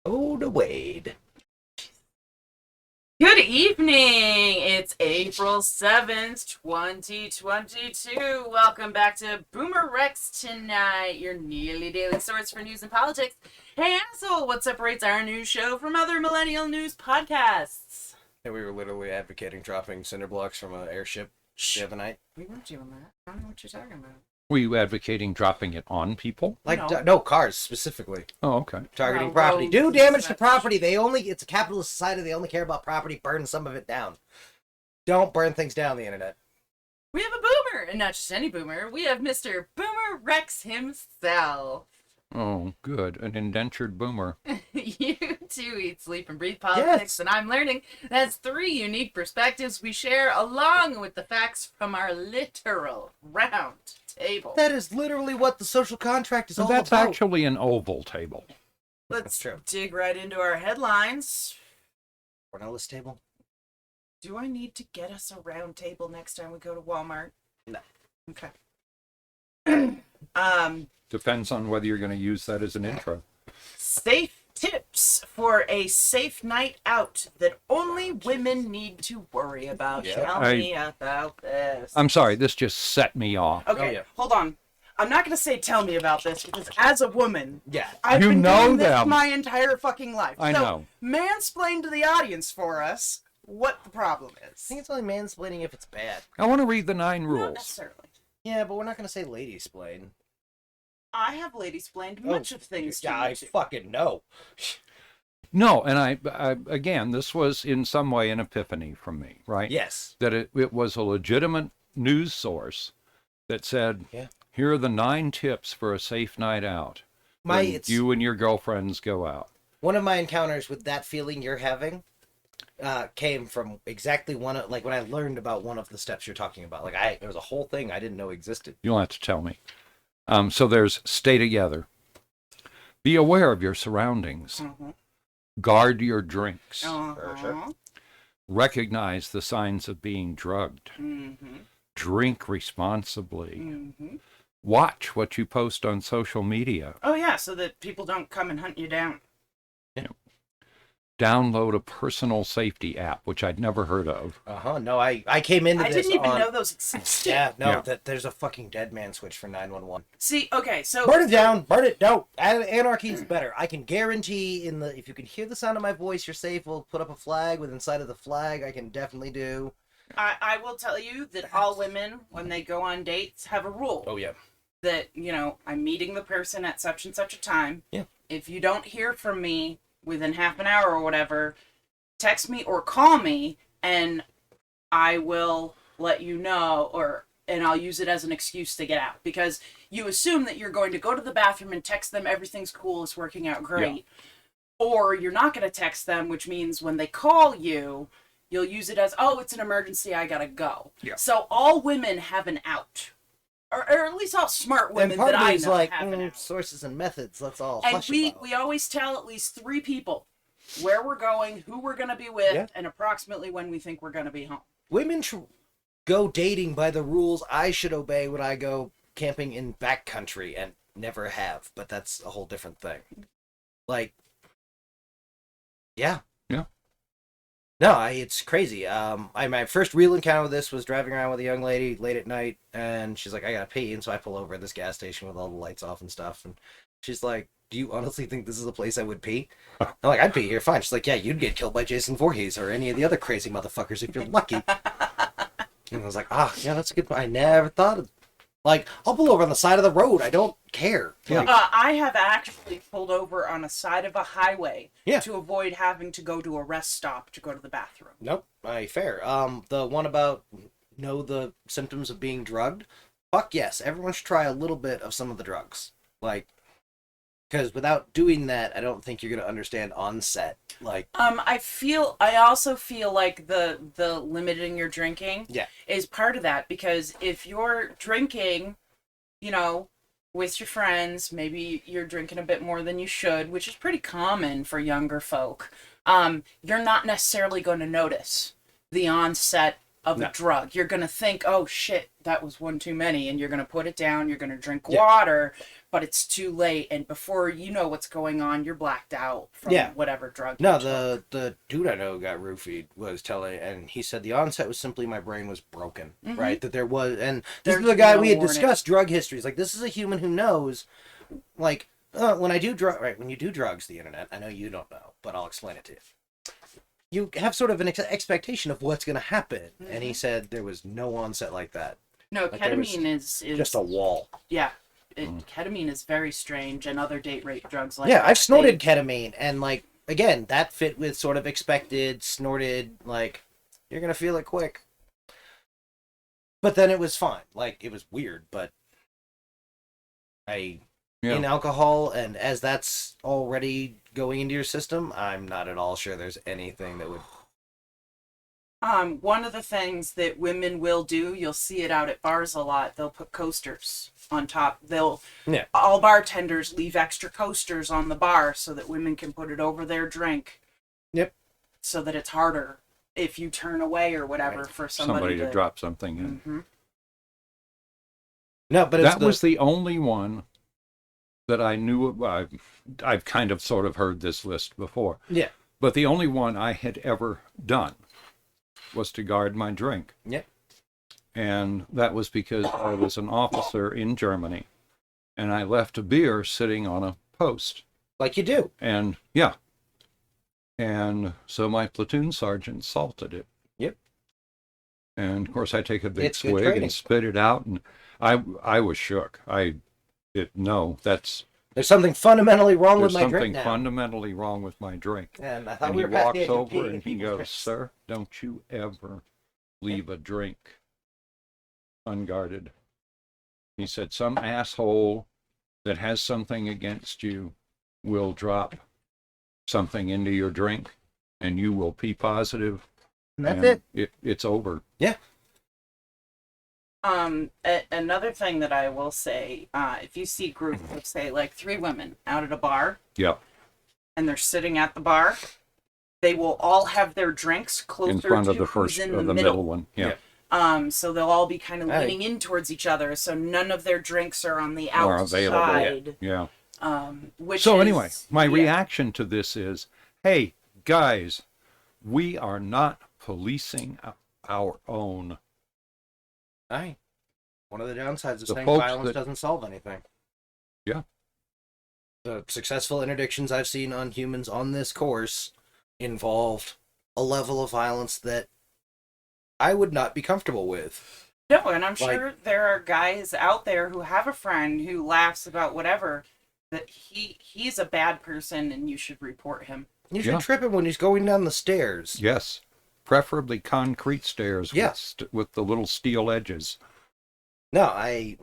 Oh, the Wade. Good evening. It's April 7th, 2022. Welcome back to BoomerRexTonight, your nearly daily source for news and politics. Hey, asshole, what separates our news show from other millennial news podcasts? And we were literally advocating dropping cinder blocks from an airship the other night. We weren't doing that. I don't know what you're talking about. Were you advocating dropping it on people? Like, no cars specifically. Oh, okay. Targeting Well, property. roads Do and damage to such. property. It's a capitalist society. They only care about property. Burn some of it down. Don't burn things down the internet. We have a boomer, and not just any boomer. We have Mr. Boomer Rex himself. Oh, good. An indentured boomer. You too eat, sleep, and breathe politics, and I'm learning that's three unique perspectives we share along with the facts from our literal round table. That is literally what the social contract is So all that's about. actually an oval table. Let's true. dig right into our headlines. Cornelius table? Do I need to get us a round table next time we go to Walmart? No. Okay. Depends on whether you're going to use that as an intro. Safe tips for a safe night out that only women need to worry about. Yeah. Tell me about this. I'm sorry, this just set me off. Okay, Oh, yeah. hold on. I'm not going to say tell me about this because as a woman, Yeah. I've You been know doing this them. my entire fucking life. I so, know. mansplain to the audience for us what the problem I is. think it's only mansplaining if it's bad. I want to read the 9 Not rules. necessarily. Yeah, but we're not going to say lady-splain. I have lady-splained much of things to Yeah, you I too. fucking know. No, and I again, this was in some way an epiphany from me, right? Yes. That it was a legitimate news source that said, Yeah. here are the 9 tips for a safe night out. when It's you and your girlfriends go out. one of my encounters with that feeling you're having came from exactly when I learned about one of the steps you're talking about. There was a whole thing I didn't know existed. You'll have to tell me. So there's stay together. Be aware of your surroundings. Mhm. Guard your drinks. Uh-huh. Recognize the signs of being drugged. Mm-hmm. Drink responsibly. Mm-hmm. Watch what you post on social media. Oh yeah, so that people don't come and hunt you down. Download a personal safety app, which I'd never heard of. No, I came into I this didn't even on... know those existed. Yeah, no, Yeah. that there's a fucking dead man switch for 911. See, okay, so Burn it down, burn it. No, anarchy is better. I can guarantee if you can hear the sound of my voice, you're safe. We'll put up a flag with inside of the flag. I can definitely do. I will tell you that all women, when they go on dates, have a rule. Oh yeah. That, I'm meeting the person at such and such a time. Yeah. If you don't hear from me within half an hour or whatever, text me or call me and I will let you know, and I'll use it as an excuse to get out. Because you assume that you're going to go to the bathroom and text them everything's cool, it's working out great. Or you're not going to text them, which means when they call you, you'll use it as, oh, it's an emergency, I gotta go. Yeah. So all women have an out. Or at least all smart women And part that of I me is know like have an out. sources and methods. Let's all And hush we about. always tell at least 3 people where we're going, who we're going to be with, Yeah. and approximately when we think we're going to be home. Women go dating by the rules I should obey when I go camping in backcountry and never have, but that's a whole different thing. Yeah. Yeah. No, it's crazy. My first real encounter with this was driving around with a young lady late at night, and she's like, I gotta pee, and so I pull over at this gas station with all the lights off and stuff, and she's like, do you honestly think this is a place I would pee? I'm like, I'd pee here, fine. She's like, yeah, you'd get killed by Jason Voorhees or any of the other crazy motherfuckers if you're lucky. And I was like, yeah, that's a good point. I never thought of... I'll pull over on the side of the road. I don't care. Yeah. I have actually pulled over on a side of a highway Yeah. to avoid having to go to a rest stop to go to the bathroom. Nope, fair. The one about know the symptoms of being drugged? Fuck yes, everyone should try a little bit of some of the drugs. Because without doing that, I don't think you're going to understand onset. I also feel like the limiting your drinking Yeah. is part of that, because if you're drinking, with your friends, maybe you're drinking a bit more than you should, which is pretty common for younger folk. You're not necessarily going to notice the onset of a drug. You're going to think, oh shit, that was one too many, and you're going to put it down, you're going to drink water, but it's too late, and before you know what's going on, you're blacked out from whatever drug. No, you took. the dude I know who got roofied was telling, and he said the onset was simply my brain was broken, right? That there was, and this is There's the guy no we had warning. discussed drug histories. Like, this is a human who knows, like, when I do when you do drugs, the internet, I know you don't know, but I'll explain it to you. You have sort of an expectation of what's going to happen, and he said there was no onset like that. No, Like, there was ketamine is just a wall. yeah. Ketamine is very strange, and other date rape drugs like Yeah, that, I've snorted ketamine, and like again, that fit with sort of expected snorted. Like, you're gonna feel it quick, but then it was fine. Like, it was weird, but in alcohol, and as that's already going into your system, I'm not at all sure there's anything that would. One of the things that women will do, you'll see it out at bars a lot. They'll put coasters on top. All bartenders leave extra coasters on the bar so that women can put it over their drink. Yep. So that it's harder if you turn away or whatever for somebody to drop something in. Mm-hmm. No, but that was the only one that I knew. I've kind of sort of heard this list before. Yeah. But the only one I had ever done was to guard my drink. Yep. And that was because I was an officer in Germany, and I left a beer sitting on a post. Like you do. And and so my platoon sergeant salted it. Yep. And of course I take a big It's good swig training. and spit it out, and I was shook. There's something fundamentally wrong with There's my drink something now. fundamentally wrong with my drink. And I thought And we he were past the walks age of over peeing and in he people's goes, drinks. "Sir, don't you ever leave a drink unguarded." He said, "Some asshole that has something against you will drop something into your drink, and you will pee positive, And that's it. It's over." Yeah. Another thing that I will say, if you see groups of, say, like 3 women out at a bar, Yep. and they're sitting at the bar, they will all have their drinks closer In front to of the who's first in of the middle one. Yeah. So they'll all be kind of Hey. leaning in towards each other, so none of their drinks are on the Or available. outside. Yeah. Which So is, anyway, my yeah. reaction to this is, hey, guys, we are not policing our own. Aye. One of the downsides of The saying folks violence that- doesn't solve anything. Yeah. The successful interdictions I've seen on humans on this course involved a level of violence that I would not be comfortable with. No, and I'm sure there are guys out there who have a friend who laughs about whatever, that he's a bad person and you should report him. You should Yeah. trip him when he's going down the stairs. Yes. Preferably concrete stairs Yeah. with the little steel edges. No,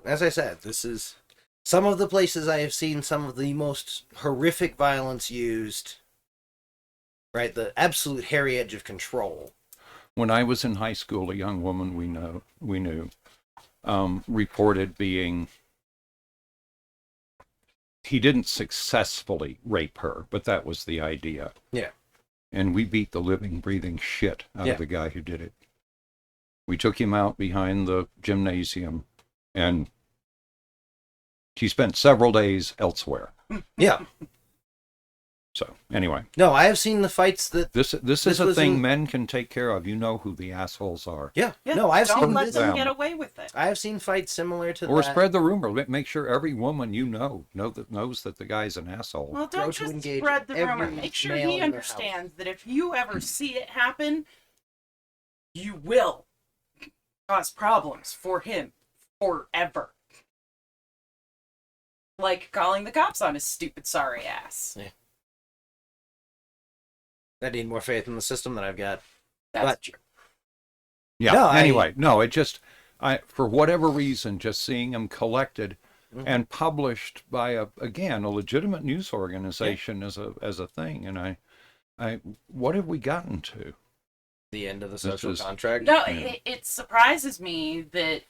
as I said, this is some of the places I have seen some of the most horrific violence used. Right, the absolute hairy edge of control. When I was in high school, a young woman we knew reported being. He didn't successfully rape her, but that was the idea. Yeah. And we beat the living, breathing shit out of the guy who did it. We took him out behind the gymnasium, and he spent several days elsewhere. Yeah. So anyway, No, I have seen the fights that. this is This a was thing in- men can take care of. You know who the assholes are. Yeah. Yeah, No, I've don't seen let this. them them. get away with it. I have seen fights similar to Or that. spread the rumor. Make sure every woman you knows that the guy's an asshole. Well, Grow don't to just engage spread the rumor. every Make sure male he in their understands that if you ever see it happen, you will cause problems for him forever. Like calling the cops on his stupid sorry ass. Yeah. I need more faith in the system than I've got. That's But- true. Yeah. No, anyway, for whatever reason, just seeing them collected and published by a legitimate news organization as a thing, and what have we gotten to? The end of the This social is- contract. No, Yeah. it surprises me that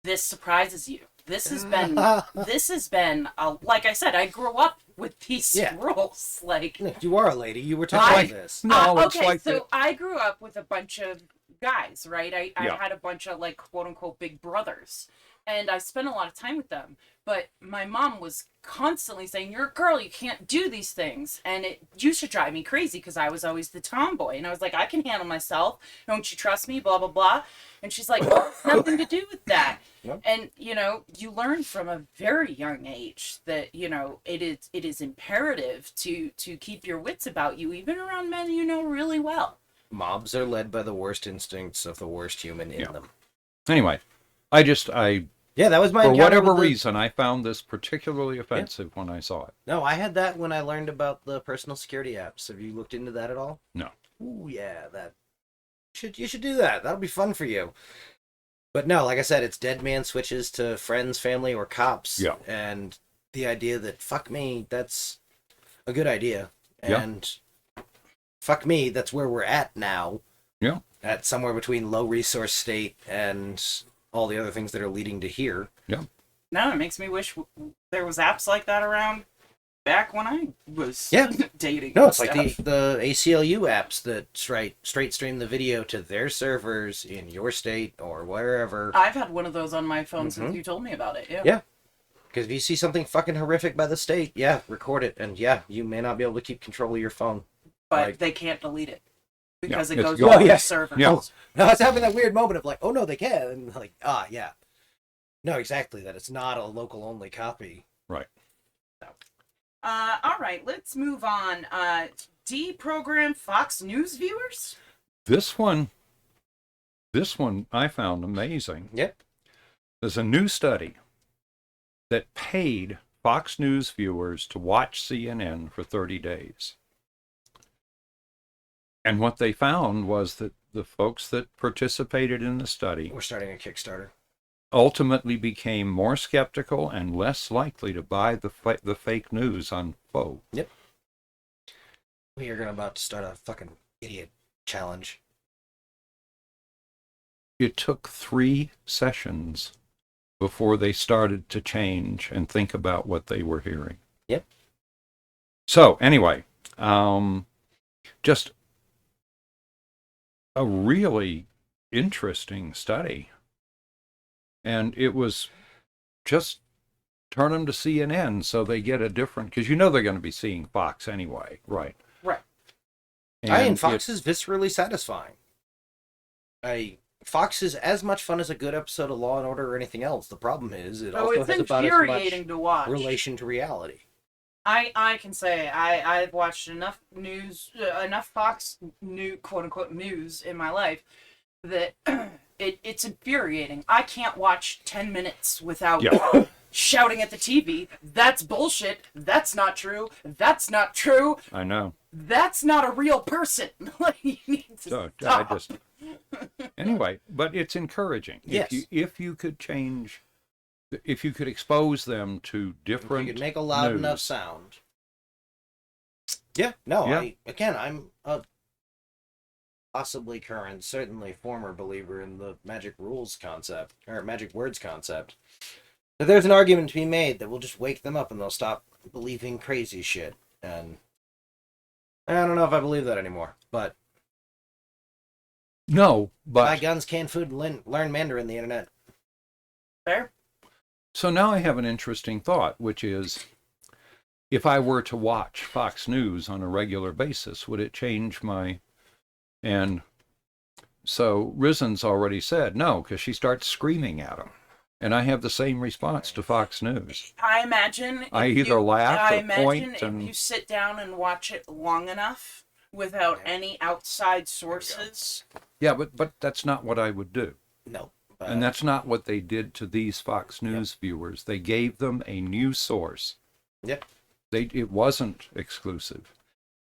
this surprises you. This has been like I said, I grew up with these Yeah. rules. Like You are a lady. You were taught I- this. No, it's okay, like so I grew up with a bunch of guys, right? I Yeah. had a bunch of like quote unquote big brothers. and I spent a lot of time with them. But my mom was constantly saying, "You're a girl, you can't do these things," and it used to drive me crazy because I was always the tomboy, and I was like, "I can handle myself. Don't you trust me?" Blah blah blah. And she's like, "Well, it's nothing to do with that." Yep. And you learn from a very young age that it is imperative to keep your wits about you, even around men you know really well. Mobs are led by the worst instincts of the worst human in them. Anyway, Yeah, that was my for encounter whatever with the- reason, I found this particularly offensive when I saw it. No, I had that when I learned about the personal security apps. Have you looked into that at all? No. Ooh, yeah, you should do that. That'll be fun for you. But no, like I said, it's dead man switches to friends, family, or cops. Yeah. And the idea that fuck me, that's a good idea. Yeah. And fuck me, that's where we're at now. Yeah. At somewhere between low resource state and all the other things that are leading to here. Yeah. Now it makes me wish there was apps like that around back when I was dating. No, it's and like stuff. the ACLU apps that straight stream the video to their servers in your state or wherever. I've had one of those on my phone since you told me about it. Yeah. Because if you see something fucking horrific by the state, record it. And you may not be able to keep control of your phone. But they can't delete it because it it's goes gone. to Yeah. the server. Yeah. No, it's having that weird moment of like, oh no, they can. And like, yeah. No, exactly. That it's not a local only copy. Right. All right, let's move on. Deprogram Fox News viewers? This one I found amazing. Yep. There's a new study that paid Fox News viewers to watch CNN for 30 days. And what they found was that the folks that participated in the study We're starting a Kickstarter. ultimately became more skeptical and less likely to buy the fake news on Faux. Yep. We are about to start a fucking idiot challenge. It took 3 sessions before they started to change and think about what they were hearing. Yep. So anyway, just a really interesting study. And it was just turn them to CNN so they get a different, because they're going to be seeing Fox anyway, right? Right. And Fox is viscerally satisfying. Fox is as much fun as a good episode of Law and Order or anything else. The problem is it also it's has about as infuriating much to watch. relation to reality. I can say I've watched enough news, enough Fox new quote unquote news in my life that it's infuriating. I can't watch 10 minutes without shouting at the TV. That's bullshit. That's not true. That's not true. I know. That's not a real person. Like, you need to So stop. anyway, but it's encouraging. Yes. If you could change, if you could expose them to different You could make a loud news. enough sound. Yeah, no, Yeah. I'm a possibly current, certainly former believer in the magic rules concept, or magic words concept. But there's an argument to be made that will just wake them up and they'll stop believing crazy shit. And I don't know if I believe that anymore, but No, buy but guns, can food, and learn Mandarin the internet. Fair? so now I have an interesting thought, which is, if I were to watch Fox News on a regular basis, would it change my? And so Risen's already said no, because she starts screaming at him. And I have the same response to Fox News. I imagine I if either laugh I or imagine point if and- you sit down and watch it long enough without any outside sources. Yeah, but that's not what I would do. No. And that's not what they did to these Fox News viewers. They gave them a new source. Yep. It wasn't exclusive.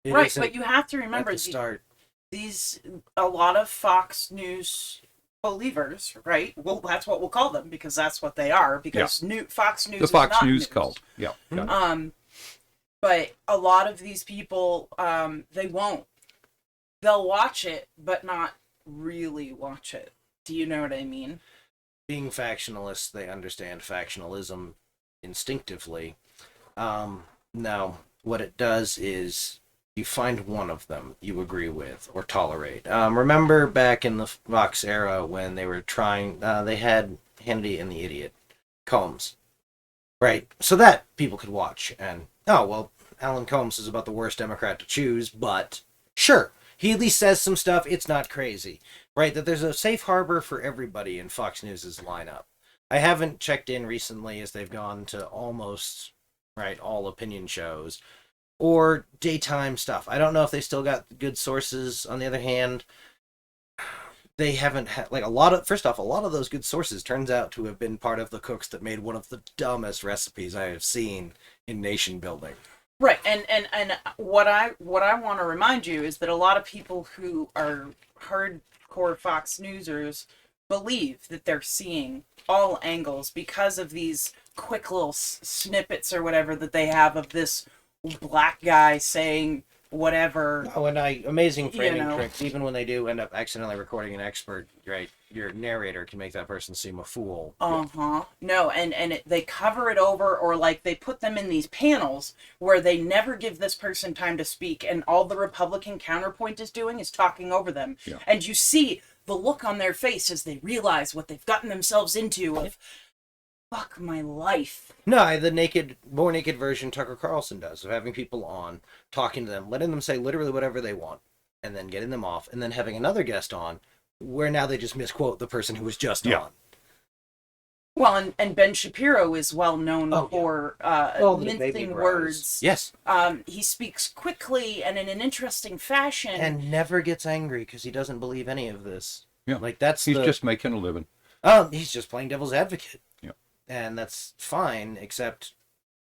It Right, isn't but you have to at remember the start. a lot of Fox News believers, right? Well, that's what we'll call them because that's what they are. Because Fox News, The is Fox not News cult. Yeah. But a lot of these people, they won't. They'll watch it, but not really watch it. Do you know what I mean? Being factionalists, they understand factionalism instinctively. Now, what it does is you find one of them you agree with or tolerate. Remember back in the Fox era when they were trying, they had Hannity and the idiot Combs, right? So that people could watch and oh well, Alan Combs is about the worst Democrat to choose, but sure, he at least says some stuff. It's not crazy, right? That there's a safe harbor for everybody in Fox News's lineup. I haven't checked in recently as they've gone to almost right all opinion shows or daytime stuff. I don't know if they still got good sources. On the other hand, they haven't had like a lot of first off a lot of those good sources turns out to have been part of the cooks that made one of the dumbest recipes I have seen in nation building. Right, and what I want to remind you is that a lot of people who are hardcore Fox Newsers believe that they're seeing all angles because of these quick little snippets or whatever that they have of this black guy saying whatever. Oh, and amazing framing You know. tricks. Even when they do end up accidentally recording an expert, right? Your narrator can make that person seem a fool. No, and they cover it over, or like they put them in these panels where they never give this person time to speak, and all the Republican counterpoint is doing is talking over them. Yeah. And you see the look on their face as they realize what they've gotten themselves into of, fuck my life. No, the more naked version Tucker Carlson does of having people on, talking to them, letting them say literally whatever they want, and then getting them off, and then having another guest on, where now they just misquote the person who was just on. Well, and Ben Shapiro is well known for the baby mincing bros. words. Yes. He speaks quickly and in an interesting fashion. And never gets angry because he doesn't believe any of this. Yeah. Like that's He's just making a living. He's just playing devil's advocate. Yeah. And that's fine, except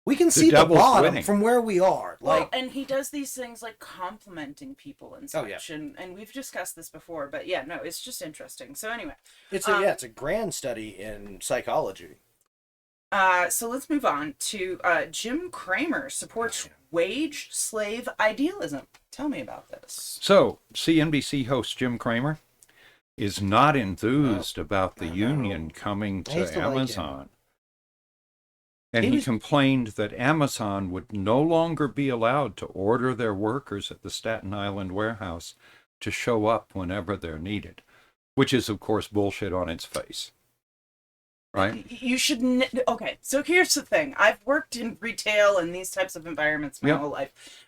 we can see the devil's bottom winning. from where we are. Well, Like, and he does these things like complimenting people and such. Oh, yeah. And we've discussed this before, but yeah, no, it's just interesting. So anyway, it's a grand study in psychology. so let's move on to Jim Cramer supports wage slave idealism. Tell me about this. So, CNBC host Jim Cramer is not enthused about the union coming I used to to like him. Amazon. And he complained that Amazon would no longer be allowed to order their workers at the Staten Island warehouse to show up whenever they're needed, which is, of course, bullshit on its face. Right? You should... Okay, so here's the thing. I've worked in retail and these types of environments my whole life.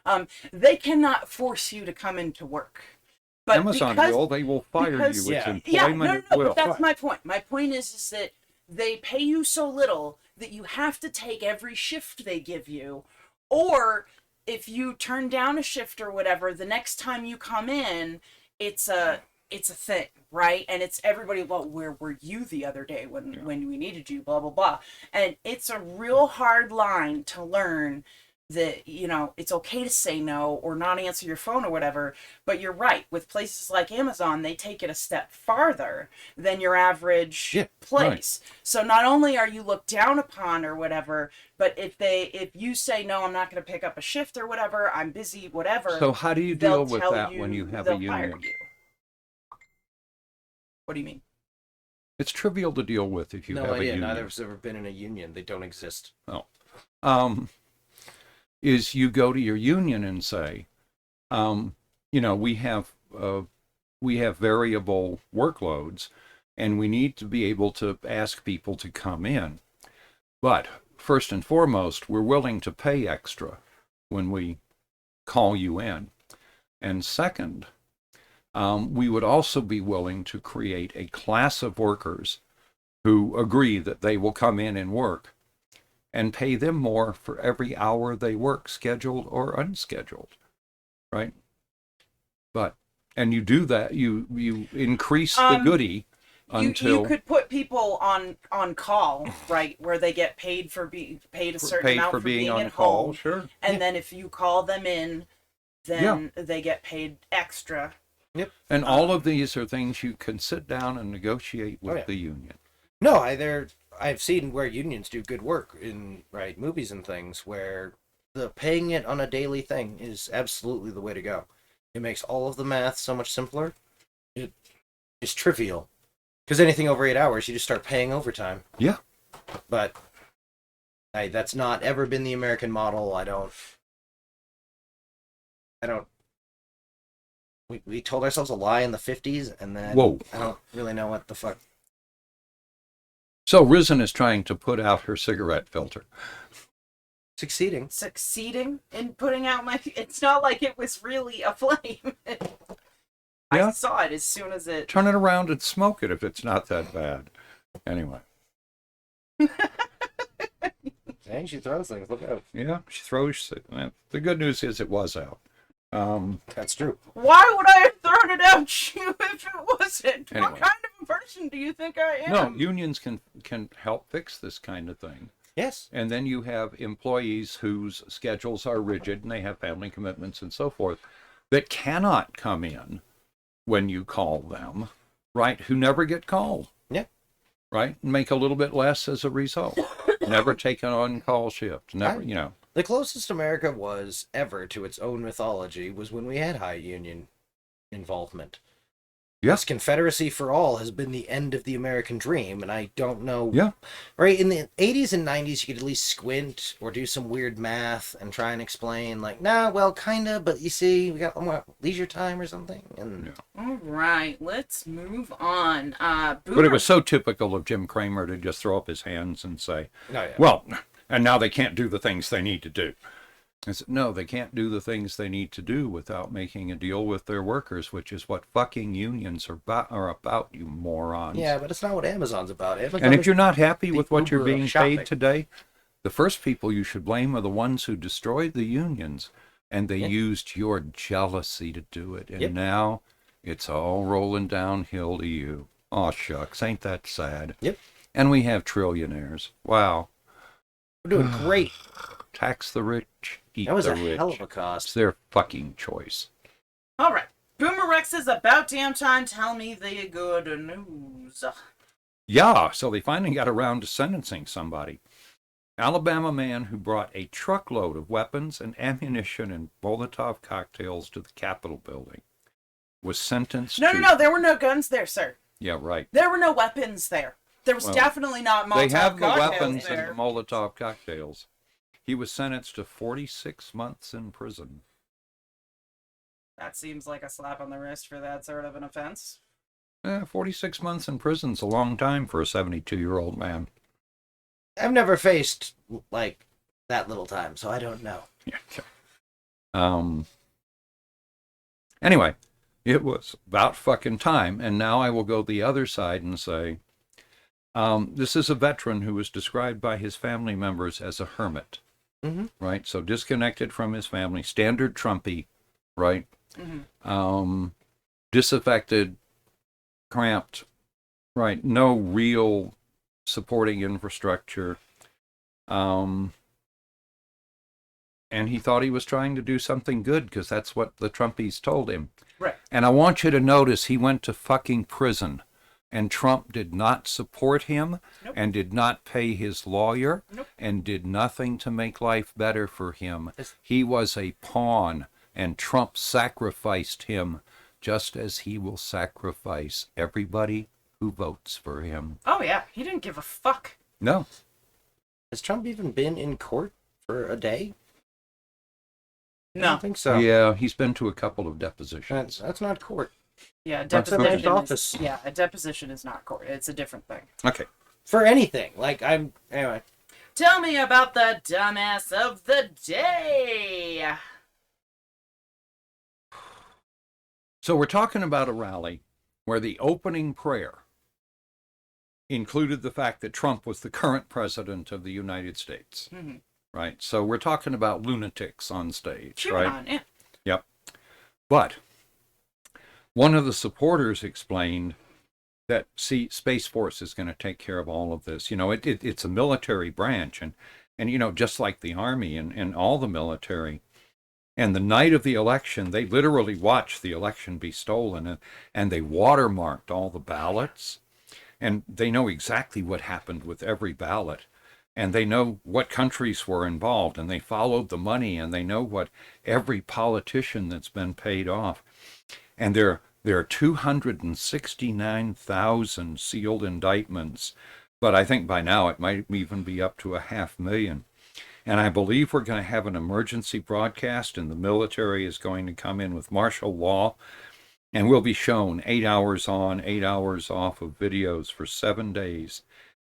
They cannot force you to come into work. But Amazon will. They will fire you. It's employment at will. But that's my point. My point is that they pay you so little that you have to take every shift they give you. Or if you turn down a shift or whatever, the next time you come in, it's a thing, right? And it's everybody, well, where were you the other day when we needed you, blah, blah, blah. And it's a real hard line to learn that, you know, it's okay to say no or not answer your phone or whatever. But you're right. With places like Amazon, they take it a step farther than your average place. Right. So not only are you looked down upon or whatever, but if you say, no, I'm not going to pick up a shift or whatever, I'm busy, whatever. So how do you deal with that when you have a union? What do you mean? It's trivial to deal with if you have a union. Neither of us have ever been in a union. They don't exist. Oh. Is you go to your union and say, you know, we have variable workloads, and we need to be able to ask people to come in. But first and foremost, we're willing to pay extra when we call you in. And second, we would also be willing to create a class of workers who agree that they will come in and work, and pay them more for every hour they work, scheduled or unscheduled, right? And you do that, you increase the goodie until... You could put people on call, right, where they get paid for being paid a certain amount for being on at call, home. sure. And then if you call them in, then they get paid extra. Yep. And all of these are things you can sit down and negotiate with the union. No, I've seen where unions do good work in movies and things where the paying it on a daily thing is absolutely the way to go. It makes all of the math so much simpler. It is trivial. Because anything over 8 hours, you just start paying overtime. Yeah. But that's not ever been the American model. We told ourselves a lie in the 50s, and then I don't really know what the fuck. So Risen is trying to put out her cigarette filter. Succeeding. Succeeding in putting out my... It's not like it was really a flame. I Yeah. saw it as soon as it... Turn it around and smoke it if it's not that bad. Anyway. Dang, she throws things. Look out. Yeah, she throws. The good news is it was out. That's true. Why would I have thrown it at you if it wasn't? Anyway. What kind of a person do you think I am? No, unions can help fix this kind of thing. Yes. And then you have employees whose schedules are rigid and they have family commitments and so forth that cannot come in when you call them, right? Who never get called. Yeah. Right? And make a little bit less as a result. Never take an on-call shift. Never, you know. The closest America was ever to its own mythology was when we had high union involvement. Yes. This Confederacy for all has been the end of the American dream, and I don't know. Yeah. Right, in the 80s and 90s, you could at least squint or do some weird math and try and explain, like, nah, well, kinda, but you see, we got more leisure time or something. And Yeah. All right, let's move on. But it was so typical of Jim Cramer to just throw up his hands and say, Oh, yeah. well, and now they can't do the things they need to do. I said, no, they can't do the things they need to do without making a deal with their workers, which is what fucking unions are about, you morons. Yeah, but it's not what Amazon's about. Amazon And if is you're not happy the with what you're Uber of being shopping. paid today, the first people you should blame are the ones who destroyed the unions, and they used your jealousy to do it. And now it's all rolling downhill to you. Aw, shucks, ain't that sad? Yep. And we have trillionaires. Wow. We're doing great. Tax the rich, eat That was the a rich. hell of a It's cost. their fucking choice. All right. Boomer Rex is about damn time. Tell me the good news. Yeah, so they finally got around to sentencing somebody. Alabama man who brought a truckload of weapons and ammunition and Molotov cocktails to the Capitol building was sentenced to... No. There were no guns there, sir. Yeah, right. There were no weapons there. There was Well, definitely not Molotov They have the cocktails weapons there. and the Molotov cocktails. He was sentenced to 46 months in prison. That seems like a slap on the wrist for that sort of an offense. 46 months in prison's a long time for a 72-year-old man. I've never faced, like, that little time, so I don't know. Anyway, it was about fucking time, and now I will go the other side and say, this is a veteran who was described by his family members as a hermit, right? So disconnected from his family, standard Trumpy, right? Disaffected, cramped, right? No real supporting infrastructure. And he thought he was trying to do something good because that's what the Trumpies told him. Right. And I want you to notice he went to fucking prison. And Trump did not support him and did not pay his lawyer and did nothing to make life better for him. He was a pawn, and Trump sacrificed him just as he will sacrifice everybody who votes for him. Oh, yeah. He didn't give a fuck. No. Has Trump even been in court for a day? I No. don't think so. Yeah, he's been to a couple of depositions. That's not court. Yeah, That's the deposition. office. A deposition is not court. It's a different thing. Okay. For anything. Like, anyway. Tell me about the dumbass of the day. So we're talking about a rally where the opening prayer included the fact that Trump was the current president of the United States. Right? So we're talking about lunatics on stage, right? QAnon, yeah. Yep. But one of the supporters explained that, see, Space Force is going to take care of all of this. You know, it's a military branch, and you know, just like the Army and all the military. And the night of the election, they literally watched the election be stolen, and they watermarked all the ballots. And they know exactly what happened with every ballot. And they know what countries were involved, and they followed the money, and they know what every politician that's been paid off. And there are 269,000 sealed indictments, but I think by now it might even be up to 500,000. And I believe we're going to have an emergency broadcast, and the military is going to come in with martial law, and we'll be shown 8 hours on, 8 hours off of videos for 7 days.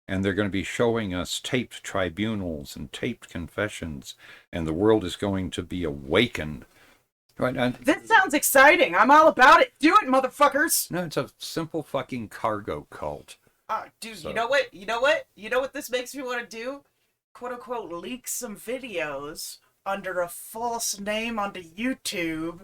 and they're going to be showing us taped tribunals and taped confessions, and the world is going to be awakened. Right? And This sounds exciting. I'm all about it. Do it, motherfuckers. no, it's a simple fucking cargo cult. Dude, So- you know what? You know what? You know what this makes me want to do? "Quote unquote" leak some videos under a false name onto YouTube.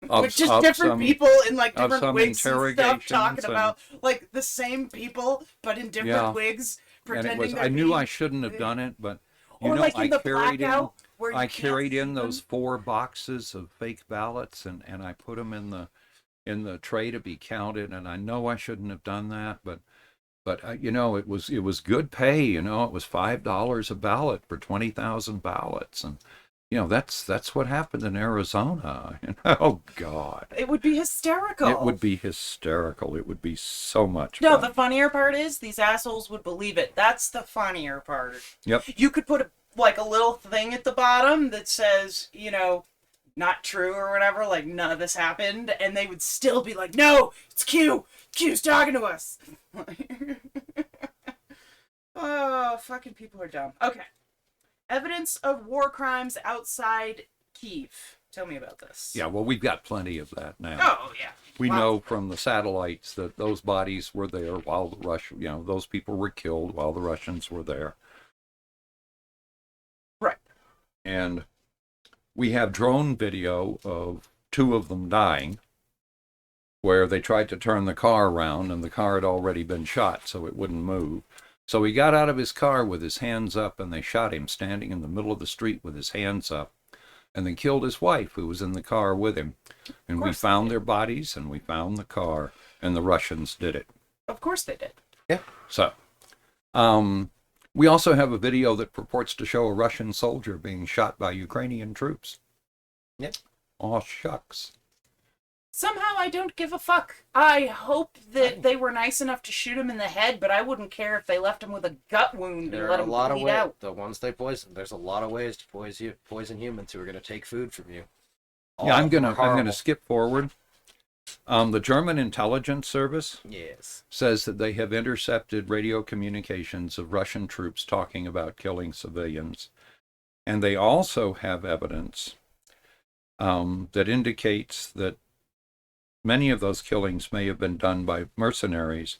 With just different people in like different some wigs and stuff interrogations talking and- about like the same people but in different Yeah. wigs And pretending it was, they're I knew being- I shouldn't have done it, but you or know, like in I the carried blackout where you I can't carried see in them. those 4 boxes of fake ballots, and I put them in the tray to be counted. And I know I shouldn't have done that, but you know, it was good pay. You know, it was $5 a ballot for 20,000 ballots, and you know, that's what happened in Arizona. Oh God, It would be hysterical. it would be hysterical. It would be so much No, fun. the funnier part is these assholes would believe it. That's the funnier part. Yep. You could put like a little thing at the bottom that says, you know, not true or whatever, like none of this happened, and they would still be like, no, it's Q. Q's talking to us. Oh, fucking people are dumb. Okay. Evidence of war crimes outside Kyiv. Tell me about this. Yeah, well, we've got plenty of that now. Oh, yeah. We Wow. know from the satellites that those bodies were there while those people were killed while the Russians were there. Right. And we have drone video of 2 of them dying, where they tried to turn the car around and the car had already been shot, so it wouldn't move. So he got out of his car with his hands up, and they shot him standing in the middle of the street with his hands up. And they killed his wife, who was in the car with him. And we found their bodies, and we found the car, and the Russians did it. Of course they did. Yeah. So, we also have a video that purports to show a Russian soldier being shot by Ukrainian troops. Yep. Aw, shucks. Somehow I don't give a fuck. I hope that they were nice enough to shoot him in the head, but I wouldn't care if they left him with a gut wound There and are let a him lot of bleed ways. out. The ones they poison. There's a lot of ways to poison humans who are going to take food from you. Yeah, I'm gonna horrible. skip forward. The German intelligence service Yes. says that they have intercepted radio communications of Russian troops talking about killing civilians, and they also have evidence that indicates that many of those killings may have been done by mercenaries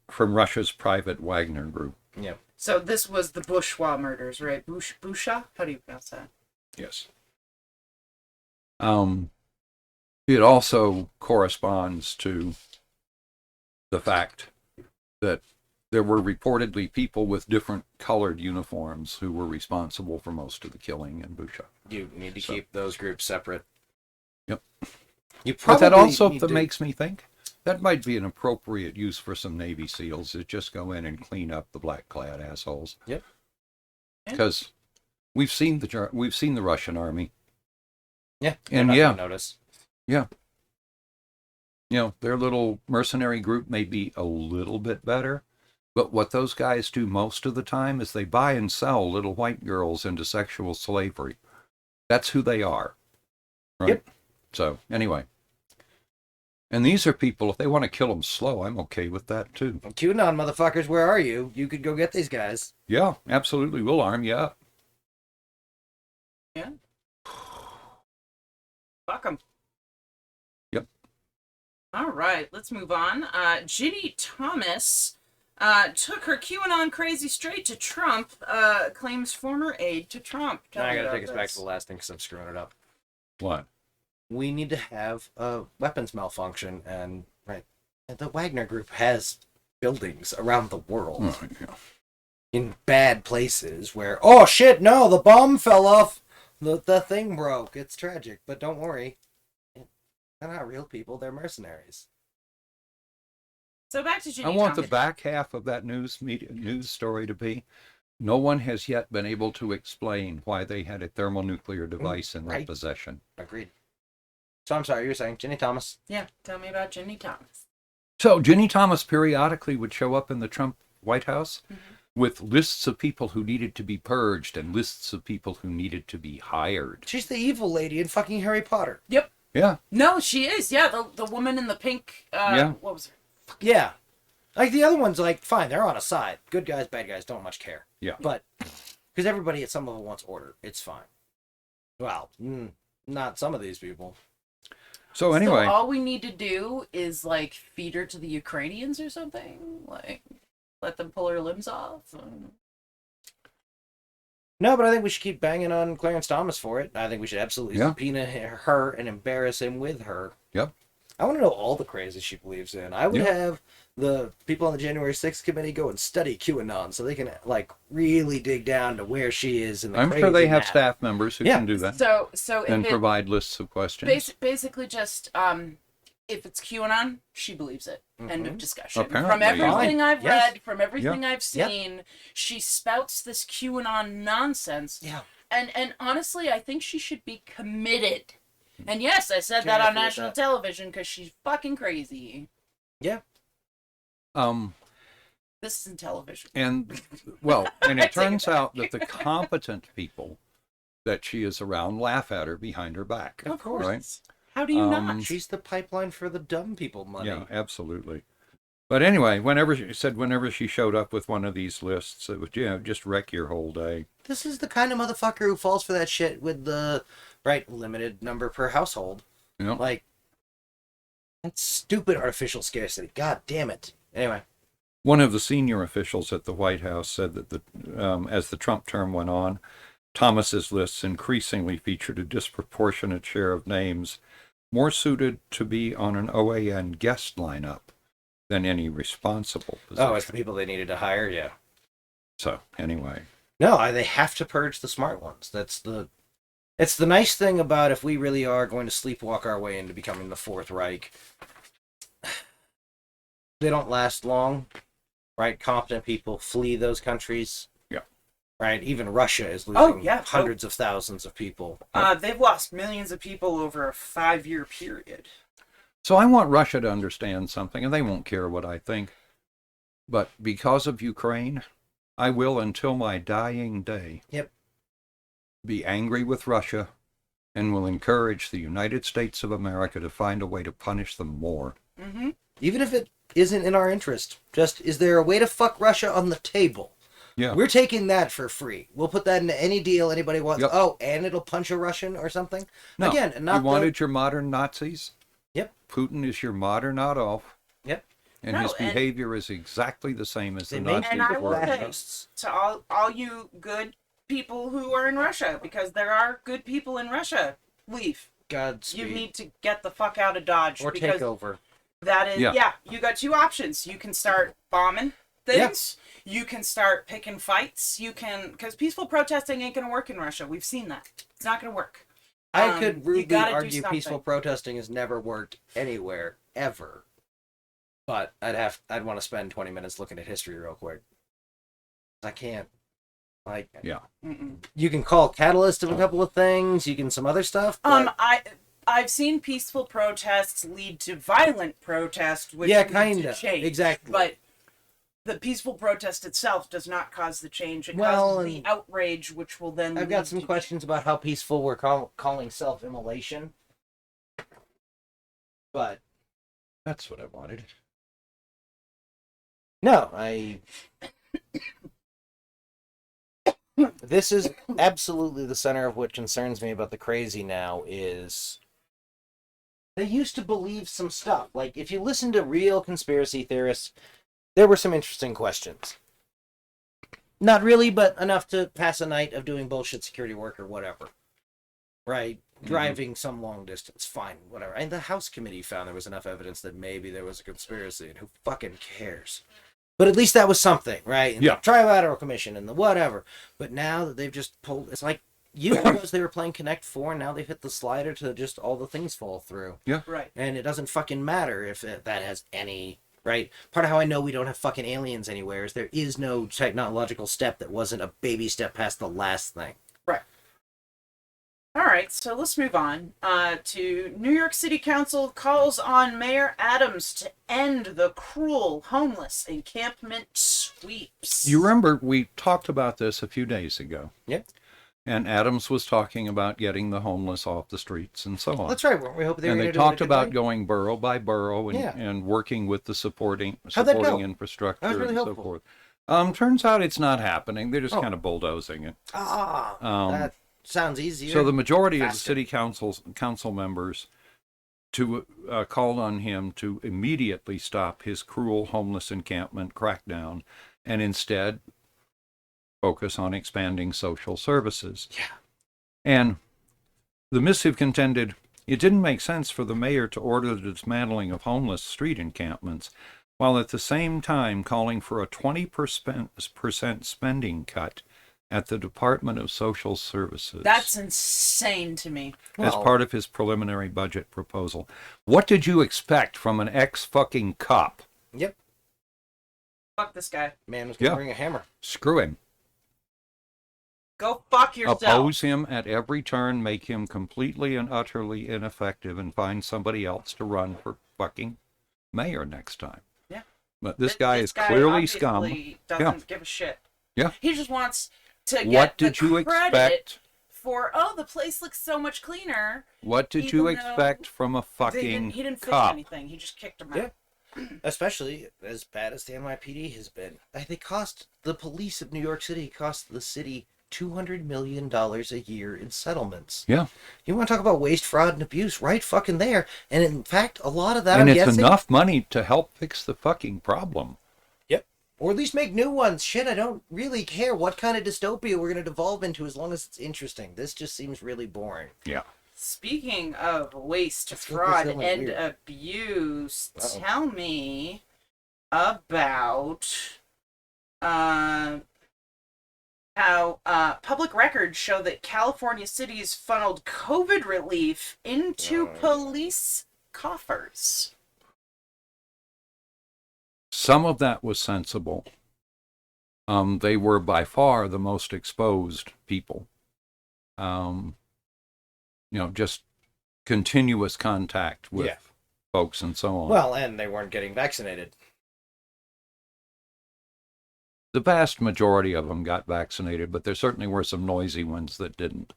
from Russia's private Wagner group. Yep. So this was the Bourgeois murders, right? Busha? How do you pronounce that? Yes. It also corresponds to the fact that there were reportedly people with different colored uniforms who were responsible for most of the killing in Busha. You need to keep those groups separate. Yep. You But probably that also need to- makes me think that might be an appropriate use for some Navy SEALs, is just go in and clean up the black-clad assholes. Yep. Because we've seen the Russian army. Yeah. And they're not yeah. gonna notice. Yeah. You know, their little mercenary group may be a little bit better, but what those guys do most of the time is they buy and sell little white girls into sexual slavery. That's who they are. Right? Yep. So, anyway. And these are people, if they want to kill them slow, I'm okay with that too. QAnon motherfuckers, where are you? You could go get these guys. Yeah, absolutely. We'll arm you up. Yeah. Fuck them. Yep. All right, let's move on. Ginni Thomas took her QAnon crazy straight to Trump, claims former aide to Trump. Tell Now I me gotta about take us back this. to the last thing because I'm screwing it up. What? We need to have a weapons malfunction, and the Wagner Group has buildings around the world Oh, yeah. in bad places where, oh shit, no, the bomb fell off, the thing broke. It's tragic, but don't worry, they're not real people. They're mercenaries. So back to Ginni I want the Thomas. back half of that news story to be, no one has yet been able to explain why they had a thermonuclear device in their right. possession. Agreed. So I'm sorry, you were saying Ginni Thomas? Yeah, tell me about Ginni Thomas. So Ginni Thomas periodically would show up in the Trump White House with lists of people who needed to be purged and lists of people who needed to be hired. She's the evil lady in fucking Harry Potter. Yeah. No, she is. Yeah, the woman in the pink. Yeah. What was her? Yeah. Like the other ones, like fine, they're on a side. Good guys, bad guys, don't much care. Yeah. But because everybody at some level wants order, it's fine. Well, not some of these people. So anyway, so all we need to do is like feed her to the Ukrainians or something, like let them pull her limbs off. No, but I think we should keep banging on Clarence Thomas for it. I think we should absolutely subpoena her and embarrass him with her. Yep. I want to know all the crazy she believes in. I would have the people on the January 6th committee go and study QAnon so they can like really dig down to where she is in the I'm crazy sure they have map. staff members who can do that So and if provide lists of questions. basically just if it's QAnon, she believes it. End of discussion. Apparently, from everything I've Yes. read, from everything I've seen, she spouts this QAnon nonsense. Yeah. And honestly, I think she should be committed. And yes, I said that on national television because she's fucking crazy. Yeah. This isn't television. And well, and it turns out that the competent people that she is around laugh at her behind her back. Of course. Right? How do you not? She's the pipeline for the dumb people money. Yeah, absolutely. But anyway, whenever she showed up with one of these lists, it would just wreck your whole day. This is the kind of motherfucker who falls for that shit with the limited number per household. You know? Like that's stupid artificial scarcity. God damn it. Anyway. One of the senior officials at the White House said that as the Trump term went on, Thomas's lists increasingly featured a disproportionate share of names more suited to be on an OAN guest lineup than any responsible position. Oh, it's the people they needed to hire, yeah. So anyway. No, they have to purge the smart ones. It's the nice thing about if we really are going to sleepwalk our way into becoming the Fourth Reich. They don't last long, right? Competent people flee those countries. Yeah. Right? Even Russia is losing hundreds of thousands of people. They've lost millions of people over a 5-year period. So I want Russia to understand something, and they won't care what I think. But because of Ukraine, I will, until my dying day, be angry with Russia and will encourage the United States of America to find a way to punish them more. Mm-hmm. Even if it isn't in our interest. Just, is there a way to fuck Russia on the table? Yeah. We're taking that for free. We'll put that into any deal anybody wants. Yep. Oh, and it'll punch a Russian or something? No, Again, not you wanted your modern Nazis? Yep. Putin is your modern Adolf. Yep. And his behavior is exactly the same as the make Nazis. And I will say fascists. to all you good people who are in Russia, because there are good people in Russia, leave. Godspeed. You need to get the fuck out of Dodge. Or because take over. That is, you got two options. You can start bombing things. Yeah. You can start picking fights. You can, because peaceful protesting ain't going to work in Russia. We've seen that. It's not going to work. I could rudely argue peaceful protesting has never worked anywhere, ever. But I'd want to spend 20 minutes looking at history real quick. I can't. Like, you can call catalyst of a couple of things. You can some other stuff. But... I've seen peaceful protests lead to violent protest, which kind of change. Exactly. But the peaceful protest itself does not cause the change. It causes the outrage, which will then. I've got some questions about how peaceful we're calling self-immolation. But that's what I wanted. No, This is absolutely the center of what concerns me about the crazy now is they used to believe some stuff. Like, if you listen to real conspiracy theorists, there were some interesting questions. Not really, but enough to pass a night of doing bullshit security work or whatever. Right? Driving some long distance. Fine, whatever. And the House committee found there was enough evidence that maybe there was a conspiracy, and who fucking cares? But at least that was something, right? And the Trilateral Commission and the whatever. But now that they've just pulled... It's like because they were playing Connect 4, and now they've hit the slider to just all the things fall through. Yeah. Right. And it doesn't fucking matter if that has any... Right? Part of how I know we don't have fucking aliens anywhere is there is no technological step that wasn't a baby step past the last thing. Right. All right, so let's move on to New York City Council calls on Mayor Adams to end the cruel homeless encampment sweeps. You remember we talked about this a few days ago. Yeah. And Adams was talking about getting the homeless off the streets and so on. That's right. Weren't we hoping they were And going they to do it talked a about good way? going borough by borough and, Yeah. and working with the supporting How'd that go? infrastructure That was really and so helpful. forth. Turns out it's not happening. They're just Oh. kind of bulldozing it. That sounds easier. So the majority of the faster. city council members called on him to immediately stop his cruel homeless encampment crackdown and instead focus on expanding social services. Yeah. And the missive contended it didn't make sense for the mayor to order the dismantling of homeless street encampments, while at the same time calling for a 20% spending cut at the Department of Social Services. That's insane to me. As Well, part of his preliminary budget proposal. What did you expect from an ex-fucking cop? Yep. Fuck this guy. Man was going to Yeah. bring a hammer. Screw him. Go fuck yourself. Oppose him at every turn, make him completely and utterly ineffective, and find somebody else to run for fucking mayor next time. Yeah. But this guy is clearly scum. Doesn't give a shit. Yeah. He just wants to get What did the you credit expect? for, the place looks so much cleaner. What did you even though expect from a He fucking didn't fix cop? anything. He just kicked him Yeah. out. Especially as bad as the NYPD has been. They cost the police of New York City cost the city $200 million a year in settlements. Yeah. You want to talk about waste, fraud, and abuse? Right fucking there. And in fact, a lot of that, And I'm it's guessing, enough money to help fix the fucking problem. Yep. Or at least make new ones. Shit, I don't really care what kind of dystopia we're going to devolve into as long as it's interesting. This just seems really boring. Yeah. Speaking of waste, Let's go fraud, Brazil and weird. abuse, Uh-oh. tell me about how public records show that California cities funneled COVID relief into police coffers. Some of that was sensible. They were by far the most exposed people. Just continuous contact with Yeah. folks and so on. Well, and they weren't getting vaccinated. The vast majority of them got vaccinated, but there certainly were some noisy ones that didn't.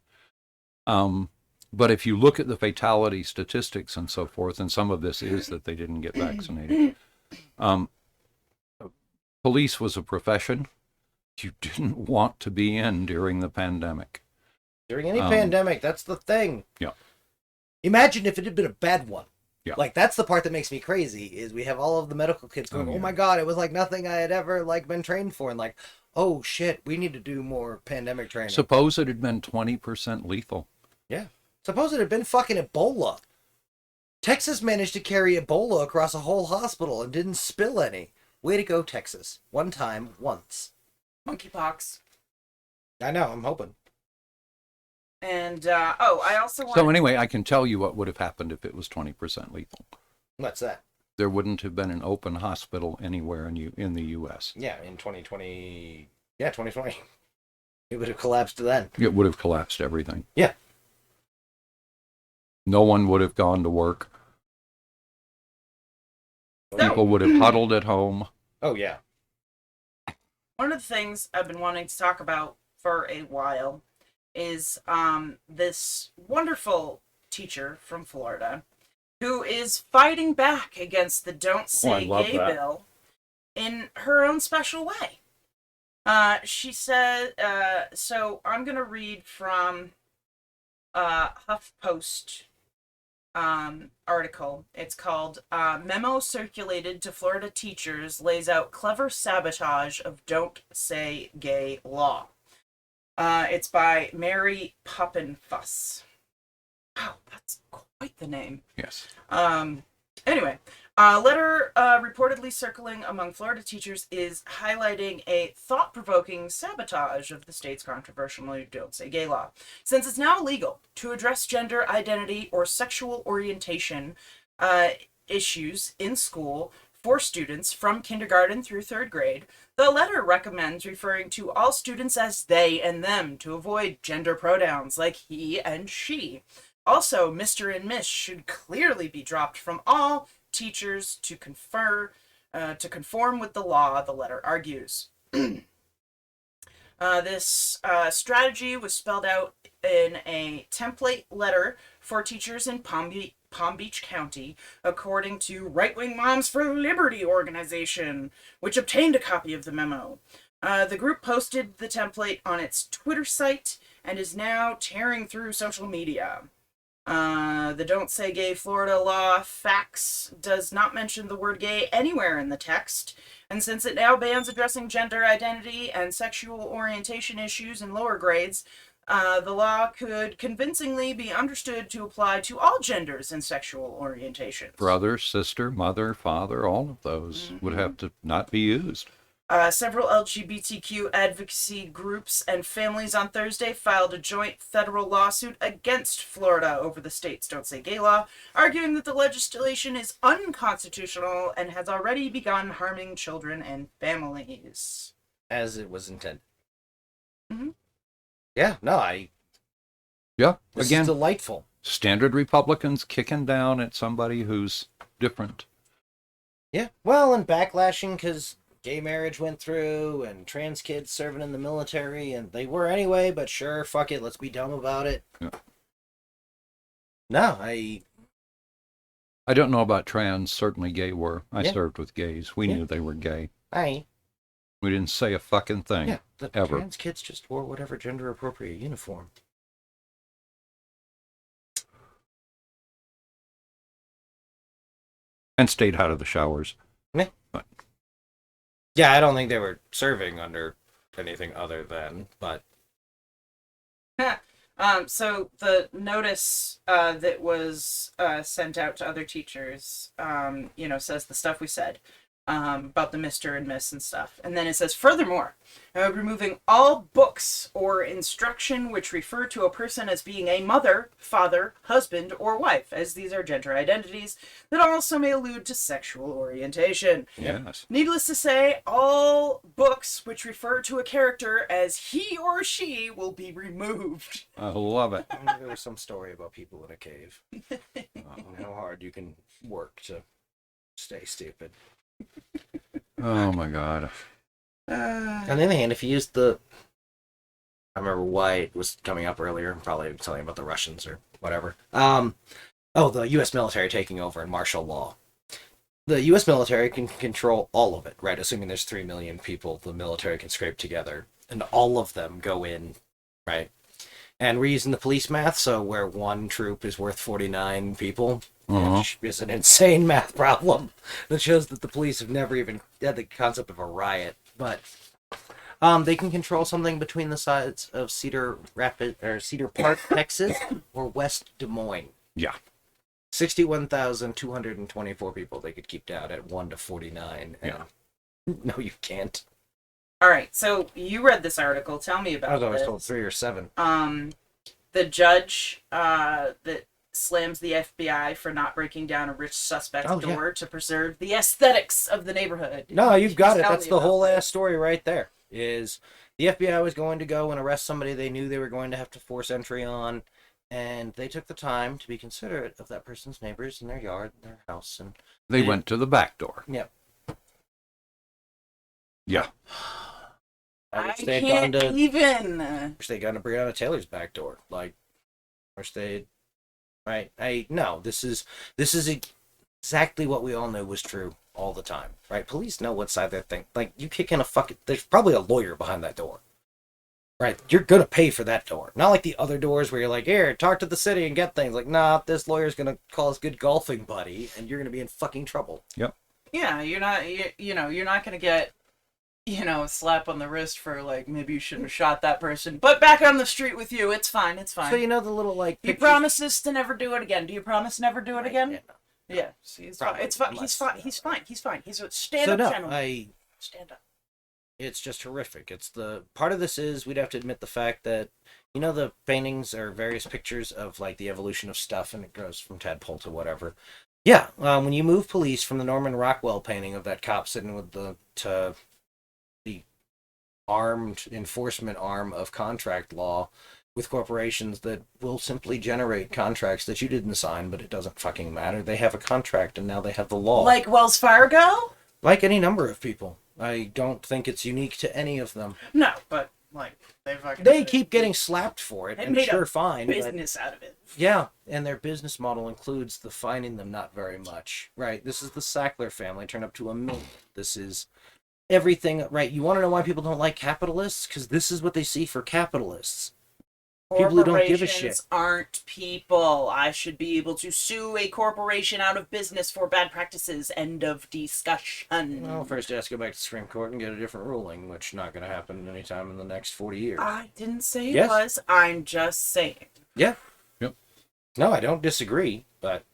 But if you look at the fatality statistics and so forth, and some of this is that they didn't get vaccinated, police was a profession you didn't want to be in during the pandemic. During any pandemic, that's the thing. Yeah. Imagine if it had been a bad one. Yeah. Like, that's the part that makes me crazy, is we have all of the medical kids going, Oh, oh, yeah. my God, it was like nothing I had ever, been trained for. And oh, shit, we need to do more pandemic training. Suppose it had been 20% lethal. Yeah. Suppose it had been fucking Ebola. Texas managed to carry Ebola across a whole hospital and didn't spill any. Way to go, Texas. One time, once. Monkeypox. I know, I'm hoping. And, I also want So anyway, I can tell you what would have happened if it was 20% lethal. What's that? There wouldn't have been an open hospital anywhere in the U.S. Yeah, in 2020. Yeah, 2020. It would have collapsed then. It would have collapsed everything. Yeah. No one would have gone to work. No. People would have huddled at home. Oh, yeah. one of the things I've been wanting to talk about for a while is this wonderful teacher from Florida who is fighting back against the Don't Say love Gay that. bill in her own special way. She said, so I'm going to read from HuffPost article. It's called Memo Circulated to Florida Teachers Lays Out Clever Sabotage of Don't Say Gay Law. It's by Mary Poppenfuss. Wow, that's quite the name. Yes. Anyway, a letter reportedly circling among Florida teachers is highlighting a thought-provoking sabotage of the state's controversial Don't Say Gay law. Since it's now illegal to address gender identity or sexual orientation issues in school for students from kindergarten through third grade, the letter recommends referring to all students as they and them to avoid gender pronouns like he and she. Also, Mr. and Miss should clearly be dropped from all teachers to conform with the law, the letter argues. This strategy was spelled out in a template letter for teachers in Palm Beach County, according to Right Wing Moms for Liberty organization, which obtained a copy of the memo. The group posted the template on its Twitter site and is now tearing through social media. The Don't Say Gay Florida law fax does not mention the word gay anywhere in the text, and since it now bans addressing gender identity and sexual orientation issues in lower grades, the law could convincingly be understood to apply to all genders and sexual orientations. Brother, sister, mother, father, all of those would have to not be used. Several LGBTQ advocacy groups and families on Thursday filed a joint federal lawsuit against Florida over the state's Don't Say Gay law, arguing that the legislation is unconstitutional and has already begun harming children and families. As it was intended. Mm-hmm. Yeah, no, this Again, is delightful. standard Republicans kicking down at somebody who's different. Yeah, well, and backlashing because gay marriage went through and trans kids serving in the military, and they were anyway, but sure, fuck it, let's be dumb about it. Yeah. No, I don't know about trans, certainly gay were. I served with gays. We knew they were gay. We didn't say a fucking thing. Yeah, the ever. trans kids just wore whatever gender appropriate uniform. And stayed out of the showers. Yeah, I don't think they were serving under anything other than, but... So the notice that was sent out to other teachers, says the stuff we said about the Mr. and Miss and stuff. And then it says, furthermore, removing all books or instruction which refer to a person as being a mother, father, husband, or wife, as these are gender identities that also may allude to sexual orientation. Yes. Needless to say, all books which refer to a character as he or she will be removed. I love it. There was some story about people in a cave. And how hard you can work to stay stupid. Oh my God. On the other hand, if you used the... I remember why it was coming up earlier. Probably telling about the Russians or whatever. The U.S. military taking over in martial law. The U.S. military can control all of it, right? Assuming there's 3 million people the military can scrape together. And all of them go in, right? And we're using the police math, so where one troop is worth 49 people... Which is an insane math problem that shows that the police have never even had the concept of a riot. But they can control something between the sides of Cedar Park, Texas, or West Des Moines. Yeah. 61,224 people they could keep down at 1 to 49. And no, you can't. All right, so you read this article. Tell me about I was always this. told 3 or 7. The judge that slams the FBI for not breaking down a rich suspect's door to preserve the aesthetics of the neighborhood. No, you've got it. Tell That's me the about whole this. ass story right there. Is the FBI was going to go and arrest somebody they knew they were going to have to force entry on, and they took the time to be considerate of that person's neighbors and their yard and their house. And They went to the back door. Yep. Yeah. I wish they'd can't gone to even. wish they'd gone to Breonna Taylor's back door. Like, wish they'd. Right? This is exactly what we all knew was true all the time. Right? Police know what side they think. Like, you kick in there's probably a lawyer behind that door. Right? You're gonna pay for that door. Not like the other doors where you're like, here, talk to the city and get things. Like, nah, this lawyer's gonna call us good golfing buddy, and you're gonna be in fucking trouble. Yep. Yeah, you're not. You're not gonna get. A slap on the wrist for, like, maybe you shouldn't have shot that person. But back on the street with you, it's fine, it's fine. So, the little, like... He promises to never do it again. Do you promise never do it again? Yeah, no. Yeah. See, it's fine. Probably, It's fine. unless, He's fine. you know, He's fine. He's fine. He's a stand-up gentleman. Stand up. It's just horrific. It's part of this is we'd have to admit the fact that, the paintings are various pictures of, like, the evolution of stuff, and it goes from tadpole to whatever. Yeah, when you move police from the Norman Rockwell painting of that cop sitting with the armed enforcement arm of contract law with corporations that will simply generate contracts that you didn't sign, but it doesn't fucking matter. They have a contract, and now they have the law. Like Wells Fargo? Like any number of people. I don't think it's unique to any of them. No, but Like they They keep getting slapped for it, They and made a sure, fine. But, business out of it. yeah, and their business model includes the fining them not very much. Right? This is the Sackler family turned up to $1 million. This is everything. Right? You want to know why people don't like capitalists? Because this is what they see for capitalists. People who don't give a shit. Corporations aren't people. I should be able to sue a corporation out of business for bad practices. End of discussion. Well, first it has to go back to the Supreme Court and get a different ruling, which not going to happen anytime in the next 40 years. I didn't say it Yes. was. I'm just saying. Yeah. Yep. No, I don't disagree, but...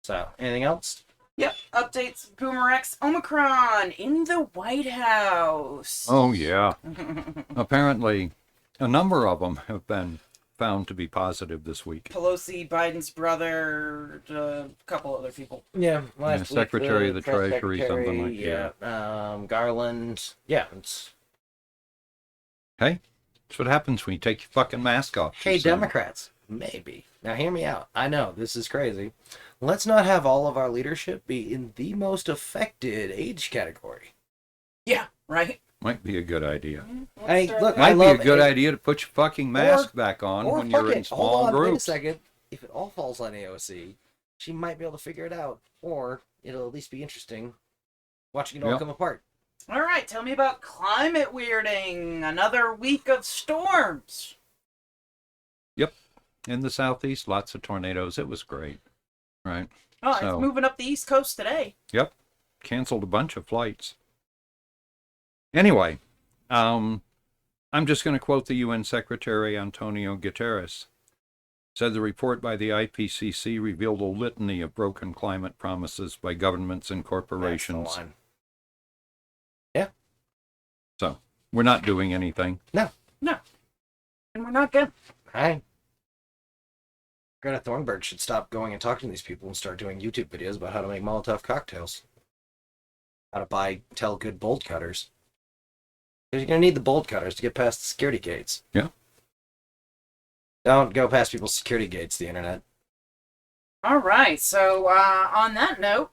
So, anything else? Yep. Updates. BoomerX Omicron in the White House. Oh, yeah. Apparently, a number of them have been found to be positive this week. Pelosi, Biden's brother, a couple other people. Yeah, last week, Secretary of the press Treasury, secretary, something like that. Yeah, Garland. Yeah, it's... Hey, that's what happens when you take your fucking mask off. Hey, too soon. Democrats, maybe. Now, hear me out. I know, this is crazy. Let's not have all of our leadership be in the most affected age category. Yeah, right. Might be a good idea. Hey, look, Might I be love a good it. idea to put your fucking mask back on Or when fuck you're in it, small hold on, wait a groups. second. If it all falls on AOC, she might be able to figure it out, or it'll at least be interesting watching it all Yep. come apart. All right, tell me about climate weirding. Another week of storms. In the southeast, lots of tornadoes. It was great. Right. Oh, So- it's moving up the East Coast today. Yep. Canceled a bunch of flights. Anyway, I'm just going to quote the UN Secretary Antonio Guterres. Said the report by the IPCC revealed a litany of broken climate promises by governments and corporations. That's the line. So we're not doing anything. And we're not good. Right. Greta Thunberg should stop going and talking to these people and start doing YouTube videos about how to make Molotov cocktails. How to tell good bolt cutters. Because you're going to need the bolt cutters to get past the security gates. Yeah. Don't go past people's security gates, the internet. All right, so on that note,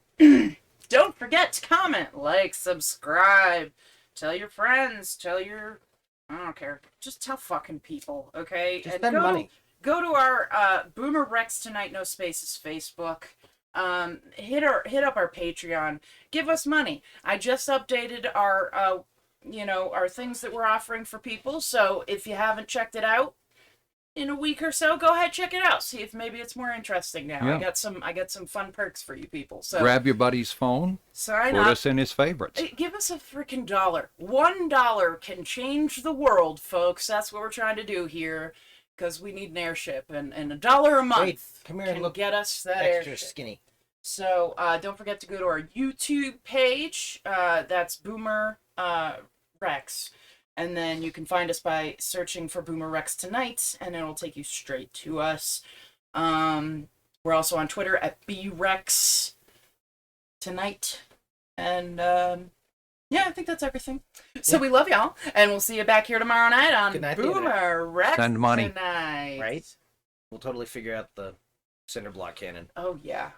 don't forget to comment, like, subscribe, tell your friends, I don't care, just tell fucking people, okay? Just spend money. Go to our BoomerRexTonight No Spaces Facebook. Hit up our Patreon. Give us money. I just updated our our things that we're offering for people. So if you haven't checked it out in a week or so, go ahead, check it out. See if maybe it's more interesting now. Yeah. I got some fun perks for you people. So Grab your buddy's phone, sign put up. us in his favorites. Hey, give us a freaking $1. $1 can change the world, folks. That's what we're trying to do here. Because we need an airship, and $1 a month Wait, come here and can look get us that extra airship. skinny. So don't forget to go to our YouTube page. That's Boomer Rex, and then you can find us by searching for BoomerRexTonight, and it'll take you straight to us. We're also on Twitter at BRexTonight, and yeah, I think that's everything. So Yeah. we love y'all, and we'll see you back here tomorrow night on Good night, the internet. BoomerRexTonight. Send money. Right? Right? We'll totally figure out the cinder block cannon. Oh yeah.